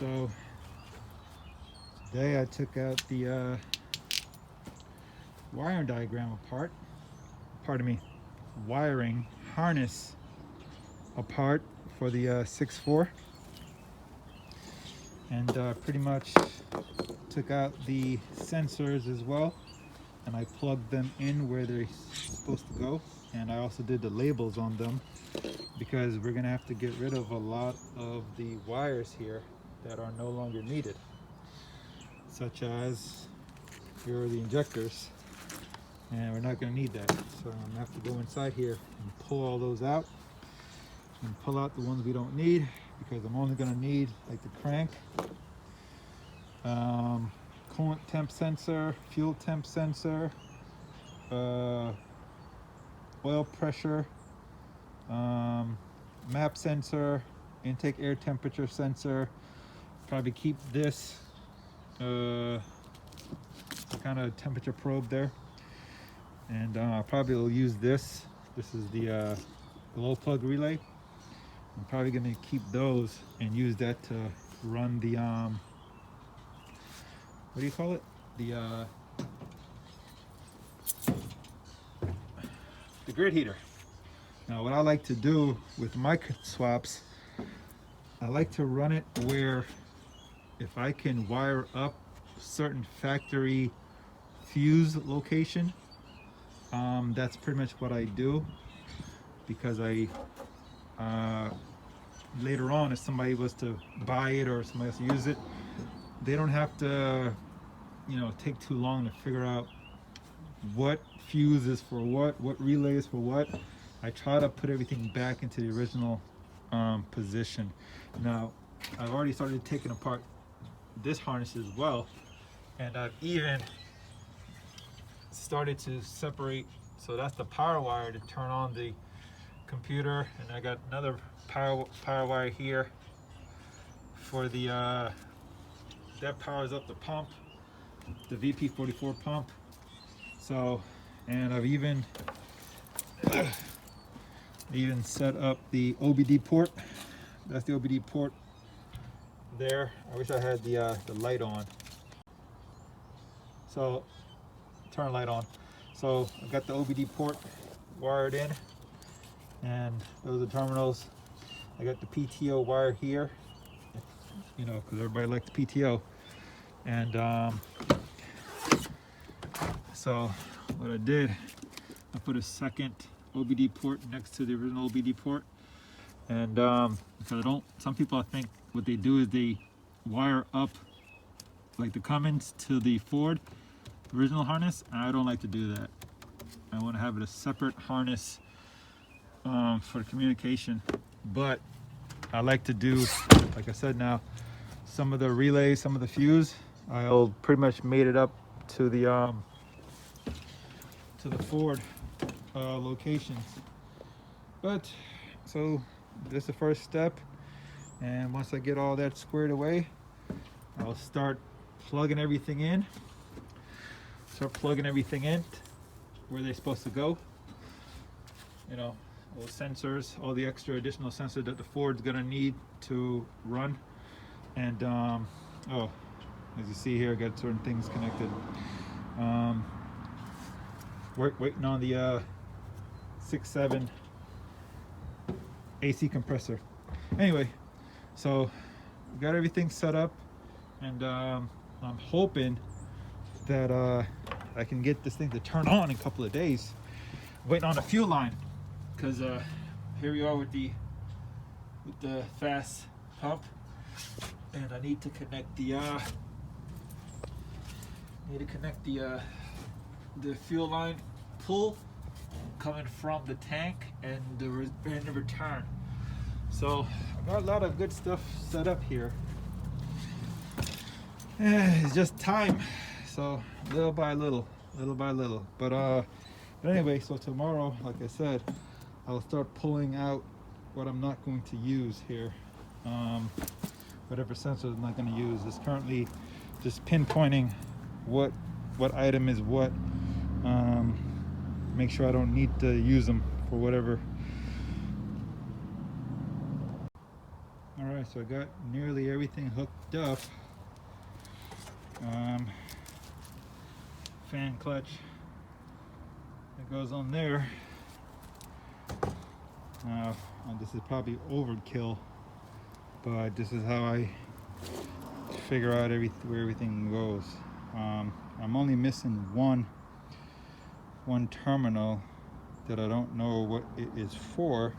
So today I took out the wiring diagram apart, wiring harness apart for the 6.4, and pretty much took out the sensors as well, and I plugged them in where they're supposed to go, and I also did the labels on them because we're gonna have to get rid of a lot of the wires here that are no longer needed, such as here are the injectors, and we're not going to need that. So I'm going to have to go inside here and pull all those out and pull out the ones we don't need, because I'm only going to need like the crank, coolant temp sensor, fuel temp sensor, oil pressure, map sensor, intake air temperature sensor. Probably keep this kind of temperature probe there, and probably will use this. This is the glow plug relay. I'm probably going to keep those and use that to run the what do you call it? The grid heater. Now, what I like to do with my swaps, I like to run it where if I can wire up certain factory fuse location, that's pretty much what I do, because I later on, if somebody was to buy it or somebody else to use it, they don't have to, take too long to figure out what fuse is for what relay is for what. I try to put everything back into the original position. Now, I've already started taking apart this harness as well, and I've even started to separate. So that's the power wire to turn on the computer, and I got another power wire here for the that powers up the pump, the VP44 pump. So, and I've even set up the OBD port. That's the OBD port there. I wish I had the light on. So turn light on. So I've got the OBD port wired in, and those are terminals. I got the PTO wire here, because everybody likes the PTO. And so what I did, I put a second OBD port next to the original OBD port, and because some people, I think what they do is they wire up like the Cummins to the Ford original harness, and I don't like to do that. I want to have it a separate harness for communication, but I like to do, like I said, now some of the relays, some of the fuse, I'll pretty much made it up to the Ford locations. But so this is the first step, and once I get all that squared away, I'll start plugging everything in. Where they're supposed to go. All the sensors, all the extra additional sensors that the Ford's gonna need to run. And as you see here, I got certain things connected. Waiting on the 6.7 AC compressor. Anyway, so we got everything set up, and I'm hoping that I can get this thing to turn on in a couple of days. Waiting on the fuel line, because here we are with the fast pump, and I need to connect the fuel line pull coming from the tank and the return. So I got a lot of good stuff set up here. It's just time. So little by little. But anyway, so tomorrow, like I said, I'll start pulling out what I'm not going to use here. Whatever sensor I'm not going to use is currently just pinpointing what item is what. Make sure I don't need to use them for whatever. All right, So I got nearly everything hooked up. Fan clutch that goes on there. Now, this is probably overkill, but this is how I figure out where everything goes. I'm only missing one terminal that I don't know what it is for.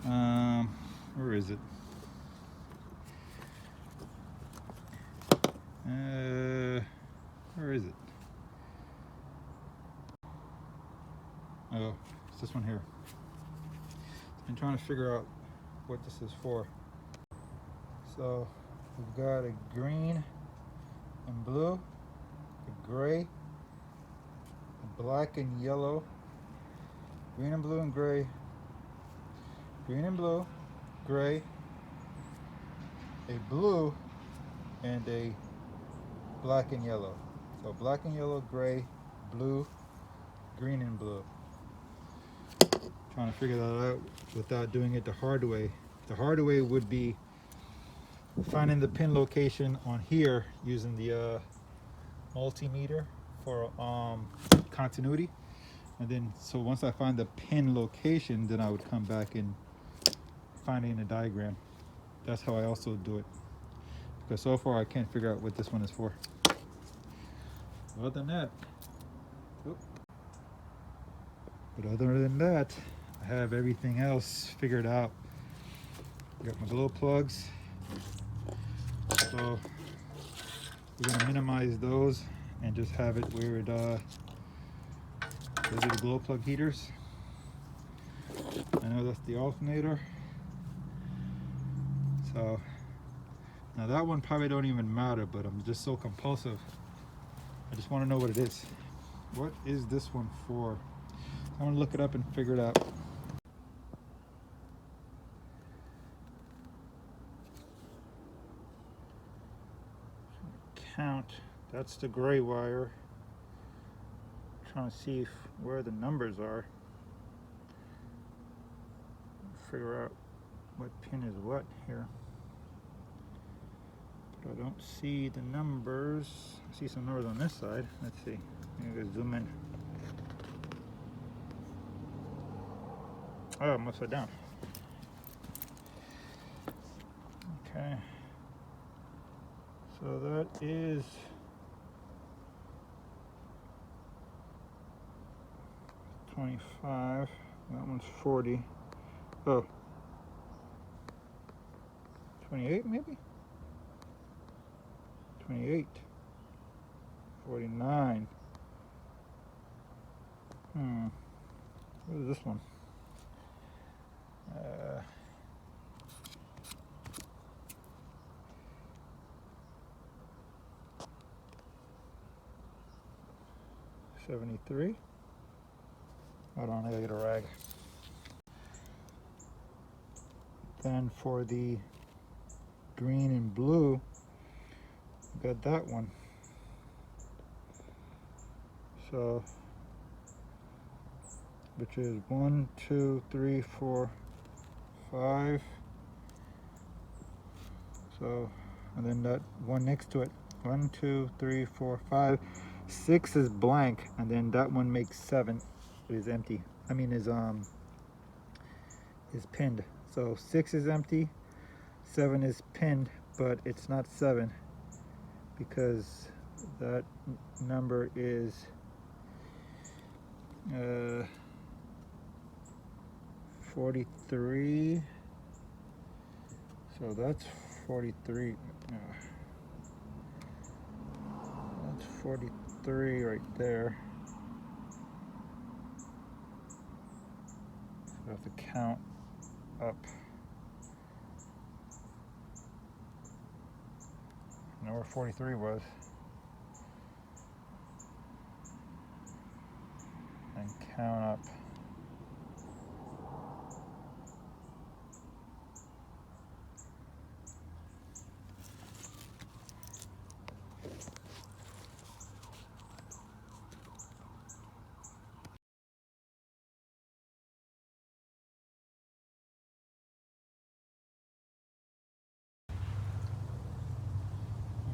Where is it? Where is it? Oh, it's this one here. I'm trying to figure out what this is for. So we've got a green and blue, a gray, a black and yellow, green and blue and gray, green and blue, gray, a blue, and a black and yellow. So black and yellow, gray, blue, green and blue. Trying to figure that out without doing it the hard way. The hard way would be finding the pin location on here using the multimeter for continuity, and then so once I find the pin location, then I would come back and find it in a diagram. That's how I also do it, because so far I can't figure out what this one is for. Other than that, I have everything else figured out. I got my glow plugs, so we're gonna minimize those and just have it where it those are the glow plug heaters. I know that's the alternator. So now that one probably don't even matter, but I'm just so compulsive. I just want to know what it is. What is this one for? I'm gonna look it up and figure it out. Count. That's the gray wire. Trying to see where the numbers are. Figure out what pin is what here. But I don't see the numbers. I see some numbers on this side. Let's see. I'm gonna zoom in. Oh, I'm upside down. Okay. So that is 25. That one's 40. Oh. 28 maybe? 28. 49. What is this one? 73. Hold on, I gotta get a rag. Then for the green and blue, got that one. So, which is 1, 2, 3, 4, 5. So, and then that one next to it. 1, 2, 3, 4, 5. 6 is blank, and then that one makes 7 is empty. I mean is pinned. So 6 is empty, 7 is pinned, but it's not 7 because that number is 43. So that's 43. That's 43 right there. So I have to count up. I know where 43 was. And count up.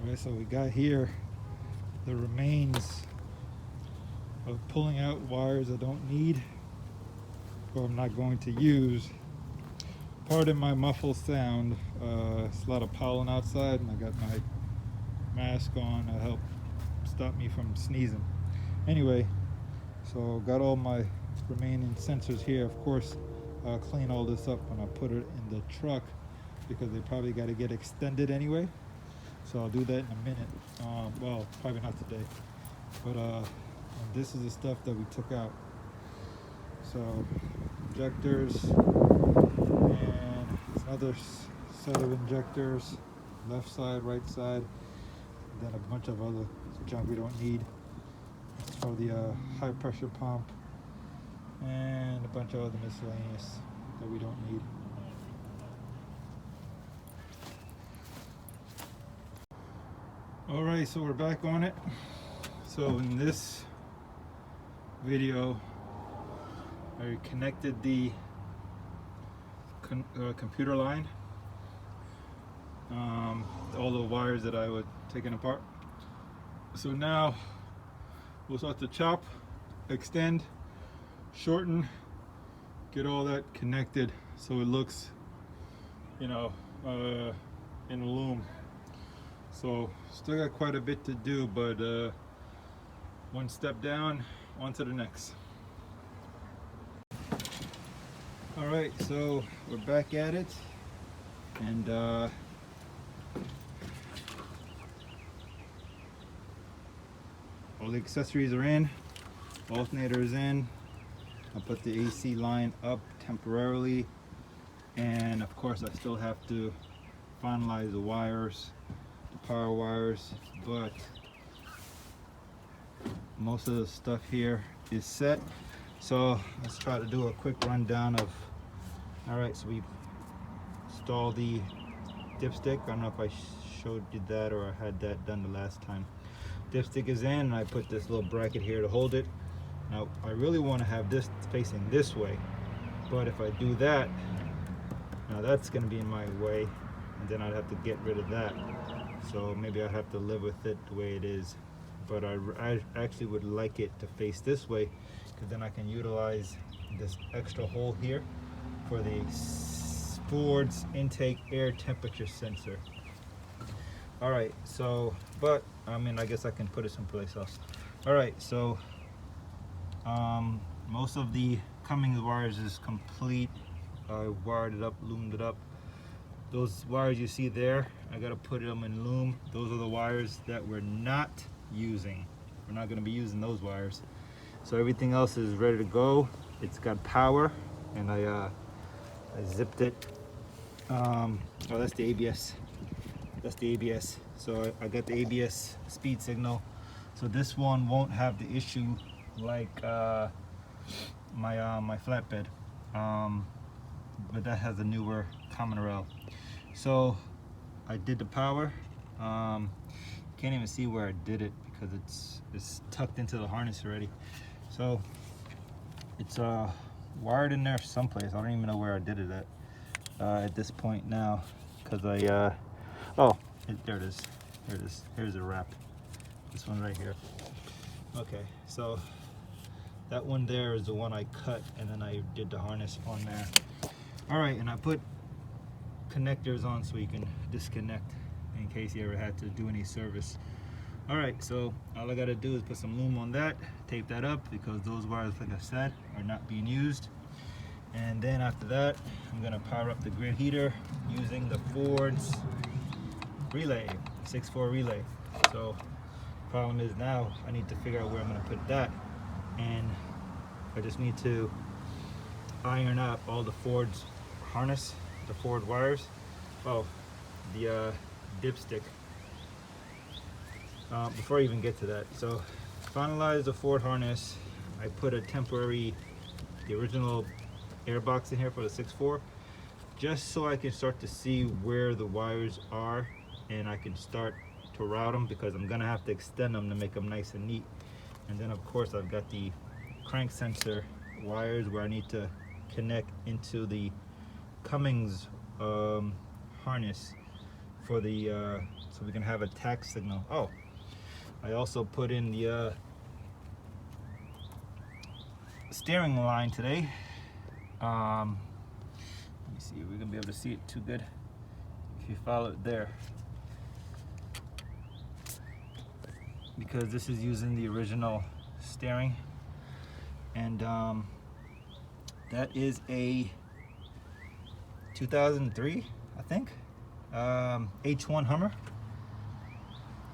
Alright, so we got here the remains of pulling out wires I don't need or I'm not going to use. Pardon my muffled sound. It's a lot of pollen outside and I got my mask on to help stop me from sneezing. Anyway, so got all my remaining sensors here. Of course, I'll clean all this up when I put it in the truck because they probably got to get extended anyway. So I'll do that in a minute. Well, probably not today. But this is the stuff that we took out. So injectors and another set of injectors, left side, right side, and then a bunch of other junk we don't need. It's for the high pressure pump and a bunch of other miscellaneous that we don't need. Alright, so we're back on it. So in this video I connected the computer line, all the wires that I was taking apart. So now we'll start to chop, extend, shorten, get all that connected so it looks, you know, in a loom. So still got quite a bit to do, but one step down, on to the next. All right, so we're back at it, and all the accessories are in, alternator is in. I put the AC line up temporarily, and of course I still have to finalize the wires, the power wires, but most of the stuff here is set. So let's try to do a quick rundown of. All right, so we installed the dipstick. I don't know if I showed you that or I had that done the last time. Dipstick is in, and I put this little bracket here to hold it. Now I really want to have this facing this way, but if I do that, now that's going to be in my way, and then I'd have to get rid of that. So maybe I'd have to live with it the way it is. But I actually would like it to face this way, because then I can utilize this extra hole here for the Ford's intake air temperature sensor. All right, so, but I mean, I guess I can put it someplace else. All right, so most of the Cummins wires is complete. I wired it up, loomed it up. Those wires you see there, I gotta put them in loom. Those are the wires that we're not using. We're not going to be using those wires. So everything else is ready to go. It's got power, and I zipped it. Oh, that's the ABS. That's the ABS. So I got the ABS speed signal. So this one won't have the issue like my flatbed, but that has a newer common rail. So I did the power. Can't even see where I did it because it's tucked into the harness already. So it's wired in there someplace. I don't even know where I did it at this point now, because I oh, there it is. There it is. Here's the wrap. This one right here. Okay, so that one there is the one I cut, and then I did the harness on there. All right, and I put connectors on so you can disconnect in case you ever had to do any service. All right, so all I gotta do is put some loom on that, tape that up, because those wires, like I said, are not being used. And then after that, I'm gonna power up the grid heater using the Ford's relay, 6-4 relay. So the problem is now I need to figure out where I'm gonna put that, and I just need to iron out all the Ford's harness, the Ford wires. Oh, the dipstick. Before I even get to that, so finalize the Ford harness. I put a temporary, the original air box in here for the 6-4, just so I can start to see where the wires are, and I can start to route them, because I'm gonna have to extend them to make them nice and neat. And then of course I've got the crank sensor wires where I need to connect into the Cummins harness for the so we can have a tact signal. Oh, I also put in the steering line today. Let me see, we're gonna be able to see it too good if you follow it there, because this is using the original steering, and that is a 2003, I think, H1 Hummer,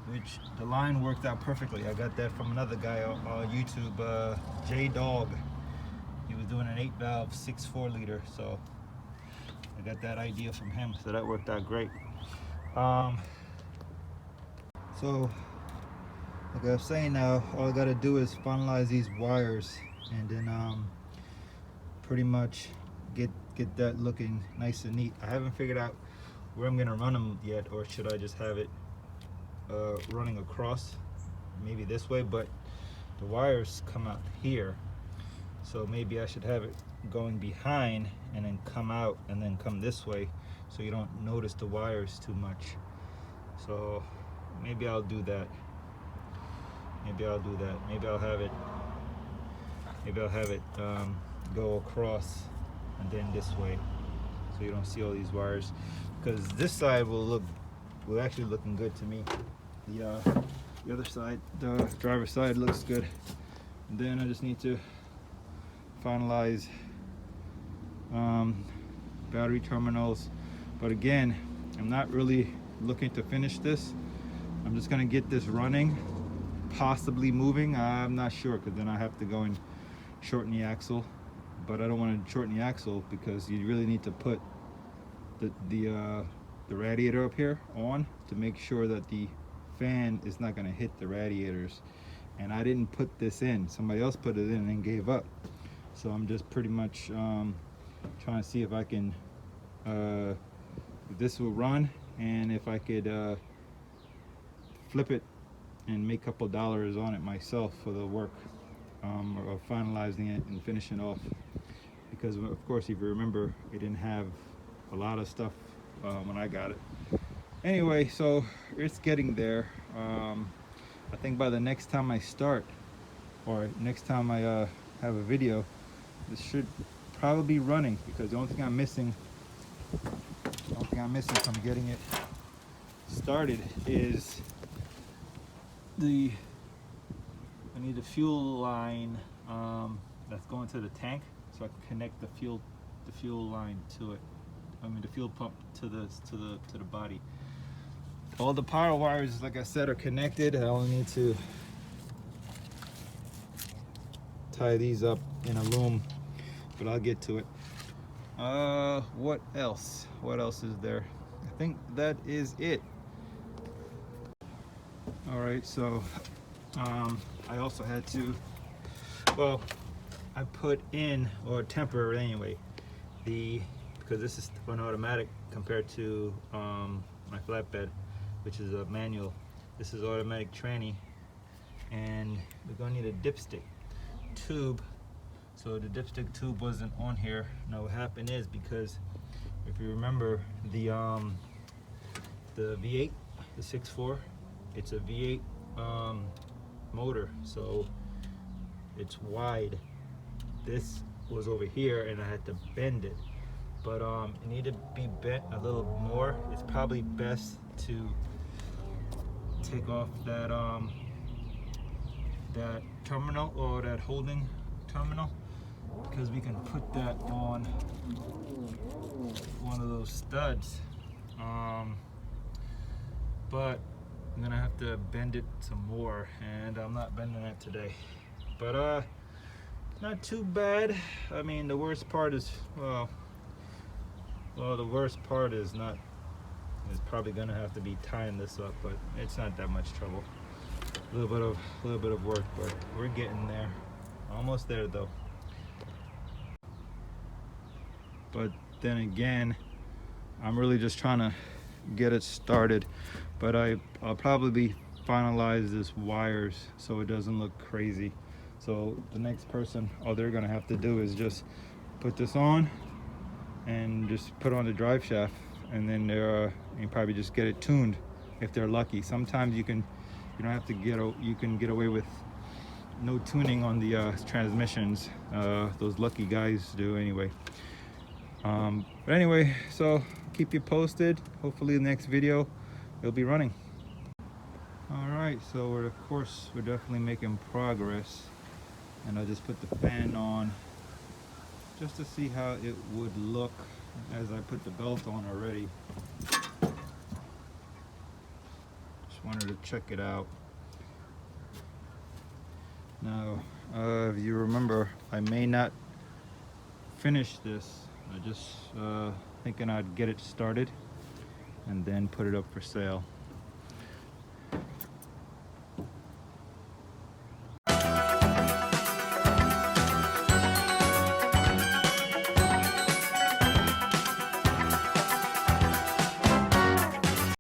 which the line worked out perfectly. I got that from another guy on YouTube, J Dog. He was doing an 8-valve 6.4 liter, so I got that idea from him, so that worked out great. So like I was saying, now all I gotta do is finalize these wires, and then pretty much get that looking nice and neat. I haven't figured out where I'm gonna run them yet, or should I just have it running across, maybe this way, but the wires come out here, so maybe I should have it going behind and then come out and then come this way, so you don't notice the wires too much. So maybe I'll do that. Maybe I'll have it go across and then this way, so you don't see all these wires, because this side will actually looking good to me. The other side, the driver's side, looks good. And then I just need to finalize battery terminals, but again, I'm not really looking to finish this. I'm just gonna get this running, possibly moving. I'm not sure, because then I have to go and shorten the axle, but I don't want to shorten the axle because you really need to put the radiator up here on to make sure that the fan is not going to hit the radiators. And I didn't put this in, somebody else put it in and gave up, so I'm just pretty much trying to see if I can if this will run, and if I could flip it and make a couple dollars on it myself for the work of finalizing it and finishing it off, because of course, if you remember, it didn't have a lot of stuff when I got it. Anyway, so it's getting there. I think by the next time I start, or next time I have a video, this should probably be running, because the only thing I'm missing from getting it started is I need the fuel line that's going to the tank, so I can connect the fuel line to it. I mean the fuel pump to the body. All the power wires, like I said, are connected. I only need to tie these up in a loom, but I'll get to it. What else? What else is there? I think that is it. All right, so I also had to, well, I put in, or temporary anyway, because this is an automatic compared to my flatbed, which is a manual. This is automatic tranny, and we're gonna need a dipstick tube. So the dipstick tube wasn't on here. Now what happened is, because if you remember the V8, the 6.4, it's a V8 motor, so it's wide. This was over here and I had to bend it, but it needed to be bent a little more. It's probably best to take off that that terminal, or that holding terminal, because we can put that on one of those studs, but I'm gonna have to bend it some more, and I'm not bending it today, but not too bad. I mean, the worst part is, well, the worst part is probably gonna have to be tying this up, but it's not that much trouble. A little bit of work, but we're getting there. Almost there though. But then again, I'm really just trying to get it started, but I'll probably finalize this wires so it doesn't look crazy. So the next person, all they're gonna have to do is just put this on and just put on the drive shaft, and then you probably just get it tuned if they're lucky. Sometimes you don't have to you can get away with no tuning on the transmissions. Those lucky guys do anyway. But anyway, so keep you posted. Hopefully the next video it'll be running. All right, so we're definitely making progress, and I just put the fan on just to see how it would look as I put the belt on already. Just wanted to check it out. Now, if you remember, I may not finish this. I just thinking I'd get it started and then put it up for sale.